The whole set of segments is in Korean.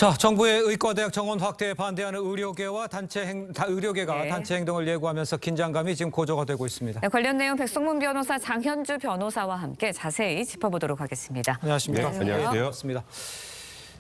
자, 정부의 의과대학 정원 확대에 반대하는 의료계가 네. 단체 행동을 예고하면서 긴장감이 지금 고조가 되고 있습니다. 네, 관련 내용 백송문 변호사, 장현주 변호사와 함께 자세히 짚어보도록 하겠습니다. 안녕하십니까? 네, 안녕하세요. 반갑습니다.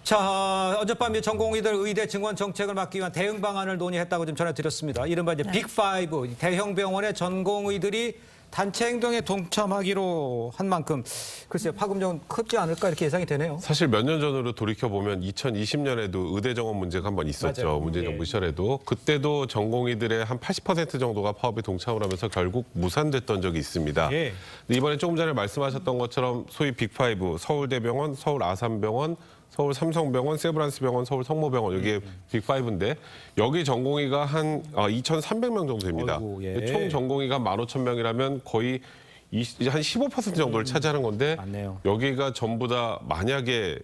자, 어젯밤 전공의들 의대 증원 정책을 막기 위한 대응 방안을 논의했다고 좀 전해드렸습니다. 이른바 이제 빅5, 대형 병원의 전공의들이 단체 행동에 동참하기로 한 만큼 글쎄요, 파급력은 크지 않을까 이렇게 예상이 되네요. 사실 몇 년 전으로 돌이켜보면 2020년에도 의대 정원 문제가 한 번 있었죠. 맞아요. 문재인 예. 정부 시절에도. 그때도 전공의들의 한 80% 정도가 파업에 동참을 하면서 결국 무산됐던 적이 있습니다. 예. 근데 이번에 조금 전에 말씀하셨던 것처럼 소위 빅5, 서울대병원, 서울아산병원, 서울 삼성병원, 세브란스병원, 서울 성모병원 여기에 빅5인데 여기 전공의가 한 2,300명 정도 됩니다. 어이구, 예. 총 전공의가 15,000명이라면 거의 한 15% 정도를 차지하는 건데 맞네요. 여기가 전부 다 만약에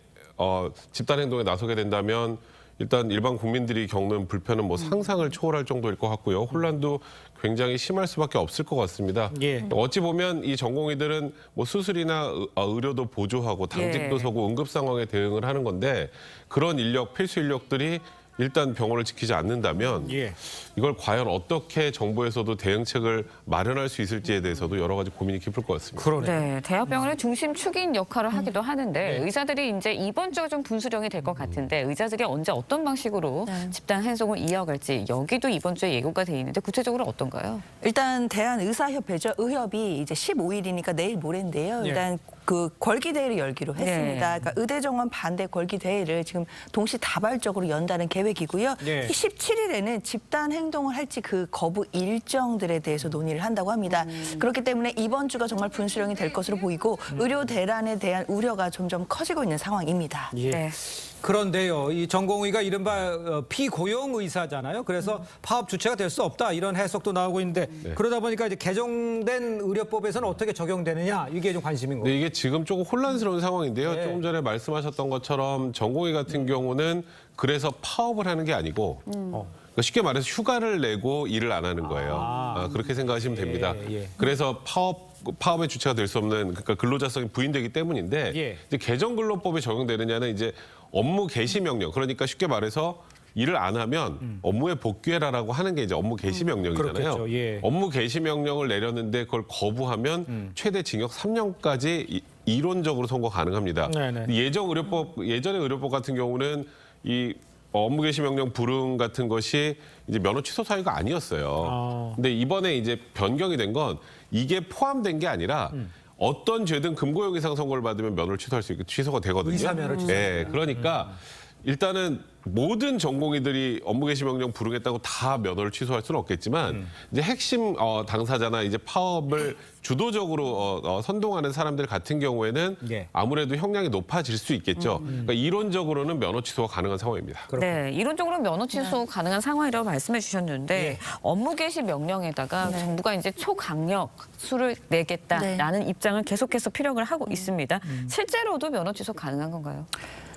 집단 행동에 나서게 된다면 일단 일반 국민들이 겪는 불편은 뭐 상상을 초월할 정도일 것 같고요. 혼란도 굉장히 심할 수밖에 없을 것 같습니다. 예. 어찌 보면 이 전공의들은 뭐 수술이나 의료도 보조하고 당직도 예. 서고 응급 상황에 대응을 하는 건데 그런 인력, 필수 인력들이 일단 병원을 지키지 않는다면 예. 이걸 과연 어떻게 정부에서도 대응책을 마련할 수 있을지에 대해서도 여러 가지 고민이 깊을 것 같습니다. 그러네. 네, 대학병원의 중심 축인 역할을 하기도 하는데 의사들이 이제 이번 주가 좀 분수령이 될 것 같은데 의사들이 언제 어떤 방식으로 집단 행동을 이어갈지 여기도 이번 주에 예고가 돼 있는데 구체적으로 어떤가요? 일단 대한의사협회죠. 의협이 이제 15일이니까 내일 모레인데요. 일단 그 걸기대회를 열기로 했습니다. 그러니까 의대정원 반대 걸기대회를 지금 동시다발적으로 연다는 계획이고요. 네. 17일에는 집단 행동을 할지 그 거부 일정들에 대해서 논의를 한다고 합니다. 그렇기 때문에 이번 주가 정말 분수령이 될 것으로 보이고 의료 대란에 대한 우려가 점점 커지고 있는 상황입니다. 예. 네. 그런데요, 이 전공의가 이른바 피고용 의사잖아요. 그래서 파업 주체가 될 수 없다 이런 해석도 나오고 있는데 그러다 보니까 이제 개정된 의료법에서는 어떻게 적용되느냐 이게 좀 관심인 거예요. 근데 이게 지금 조금 혼란스러운 상황인데요. 네. 조금 전에 말씀하셨던 것처럼 전공의 같은 경우는 그래서 파업을 하는 게 아니고 그러니까 쉽게 말해서 휴가를 내고 일을 안 하는 거예요. 그렇게 생각하시면 됩니다. 예. 그래서 파업의 주체가 될 수 없는 그러니까 근로자성이 부인되기 때문인데 예. 이제 개정근로법에 적용되느냐는 이제 업무 개시 명령 그러니까 쉽게 말해서 일을 안 하면 업무에 복귀해라라고 하는 게 이제 업무 개시 명령이잖아요. 그렇겠죠. 예. 업무 개시 명령을 내렸는데 그걸 거부하면 최대 징역 3년까지 이론적으로 선고 가능합니다. 네네. 예전의 의료법 같은 경우는 이 업무 개시 명령 불응 같은 것이 이제 면허 취소 사유가 아니었어요. 근데 이번에 이제 변경이 된 건 이게 포함된 게 아니라 어떤 죄든 금고형 이상 선고를 받으면 면허를 취소할 수 있게 취소가 되거든요. 의사면허를 네, 그러니까 일단은 모든 전공의들이 업무 개시 명령 불응했다고 다 면허를 취소할 수는 없겠지만 이제 핵심 당사자나 이제 파업을 주도적으로 선동하는 사람들 같은 경우에는 예. 아무래도 형량이 높아질 수 있겠죠. 그러니까 이론적으로는 면허 취소가 가능한 상황입니다. 네, 이론적으로 면허 취소 가능한 상황이라고 말씀해 주셨는데 업무 개시 명령에다가 정부가 이제 초강력 수를 내겠다라는 입장을 계속해서 피력을 하고 있습니다. 실제로도 면허 취소 가능한 건가요?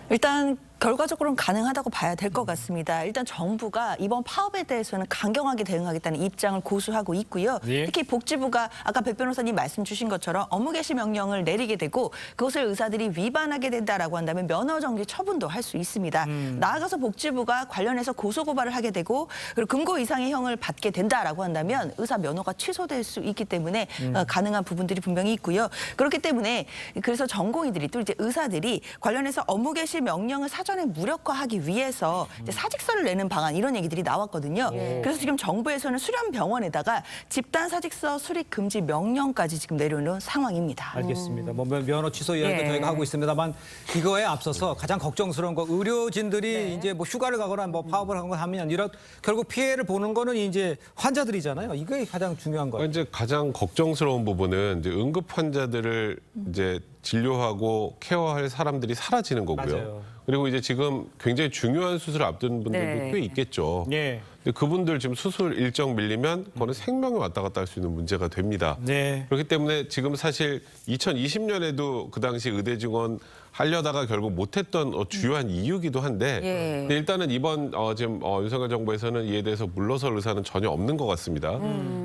일단 결과적으로는 가능하다고 봐야 될 것 같습니다. 일단 정부가 이번 파업에 대해서는 강경하게 대응하겠다는 입장을 고수하고 있고요. 예. 특히 복지부가 아까 백 변호사님 말씀 주신 것처럼 업무 개시 명령을 내리게 되고 그것을 의사들이 위반하게 된다라고 한다면 면허 정지 처분도 할 수 있습니다. 나아가서 복지부가 관련해서 고소고발을 하게 되고 그리고 금고 이상의 형을 받게 된다라고 한다면 의사 면허가 취소될 수 있기 때문에 가능한 부분들이 분명히 있고요. 그렇기 때문에 그래서 전공의들이 또 이제 의사들이 관련해서 업무 개시 명령을 사전에 무력화하기 위해서 이제 사직서를 내는 방안 이런 얘기들이 나왔거든요. 그래서 지금 정부에서는 수련 병원에다가 집단 사직서 수립 금지 명령까지 지금 내려놓은 상황입니다. 알겠습니다. 뭐 면허 취소 이야기도 예. 저희가 하고 있습니다만 이거에 앞서서 가장 걱정스러운 거 의료진들이 이제 뭐 휴가를 가거나 뭐 파업을 하면 이런 결국 피해를 보는 거는 이제 환자들이잖아요. 이게 가장 중요한 거예요. 이제 가장 걱정스러운 부분은 이제 응급 환자들을 이제 진료하고 케어할 사람들이 사라지는 거고요. 맞아요. 그리고 이제 지금 굉장히 중요한 수술을 앞둔 분들도 네. 꽤 있겠죠. 예. 근데 그분들 지금 수술 일정 밀리면 그거는 생명이 왔다 갔다 할 수 있는 문제가 됩니다. 네. 그렇기 때문에 지금 사실 2020년에도 그 당시 의대 증원 하려다가 결국 못했던 주요한 이유기도 한데 예. 근데 일단은 이번 지금 윤석열 정부에서는 이에 대해서 물러설 의사는 전혀 없는 것 같습니다.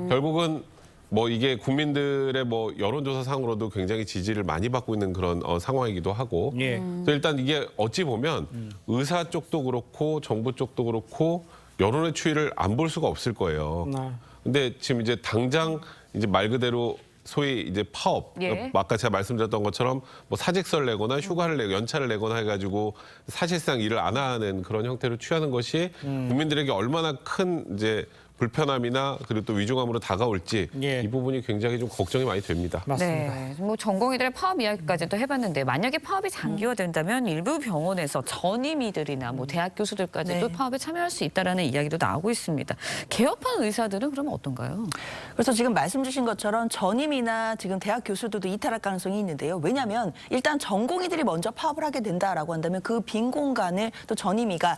결국은 뭐 이게 국민들의 뭐 여론조사상으로도 굉장히 지지를 많이 받고 있는 그런 상황이기도 하고. 예. 그래서 일단 이게 어찌 보면 의사 쪽도 그렇고 정부 쪽도 그렇고 여론의 추이를 안 볼 수가 없을 거예요. 네. 근데 지금 이제 당장 이제 말 그대로 소위 이제 파업, 예. 그러니까 아까 제가 말씀드렸던 것처럼 뭐 사직서를 내거나 휴가를 내고 연차를 내거나 해가지고 사실상 일을 안 하는 그런 형태로 취하는 것이 국민들에게 얼마나 큰 이제 불편함이나 그리고 또 위중함으로 다가올지 예. 이 부분이 굉장히 좀 걱정이 많이 됩니다. 맞습니다. 네, 뭐 전공의들의 파업 이야기까지도 해봤는데 만약에 파업이 장기화된다면 일부 병원에서 전임의들이나 뭐 대학 교수들까지도 네. 파업에 참여할 수 있다라는 이야기도 나오고 있습니다. 개업한 의사들은 그러면 어떤가요? 그래서 지금 말씀 주신 것처럼 전임이나 지금 대학 교수들도 이탈할 가능성이 있는데요. 왜냐하면 일단 전공의들이 먼저 파업을 하게 된다라고 한다면 그 빈 공간을 또 전임의가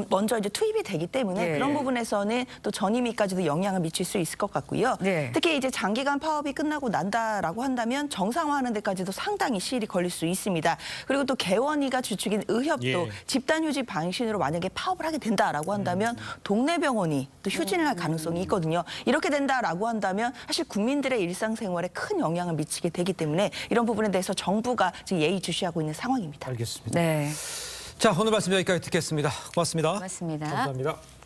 먼저 이제 투입이 되기 때문에 네. 그런 부분에서는 또 전임의까지도 영향을 미칠 수 있을 것 같고요. 네. 특히 이제 장기간 파업이 끝나고 난다라고 한다면 정상화하는 데까지도 상당히 시일이 걸릴 수 있습니다. 그리고 또 개원이가 주축인 의협도 예. 집단휴직 방식으로 만약에 파업을 하게 된다라고 한다면 동네 병원이 또 휴진을 할 가능성이 있거든요. 이렇게 된다라고 한다면 사실 국민들의 일상생활에 큰 영향을 미치게 되기 때문에 이런 부분에 대해서 정부가 지금 예의주시하고 있는 상황입니다. 알겠습니다. 네, 자, 오늘 말씀 여기까지 듣겠습니다. 고맙습니다. 고맙습니다. 감사합니다.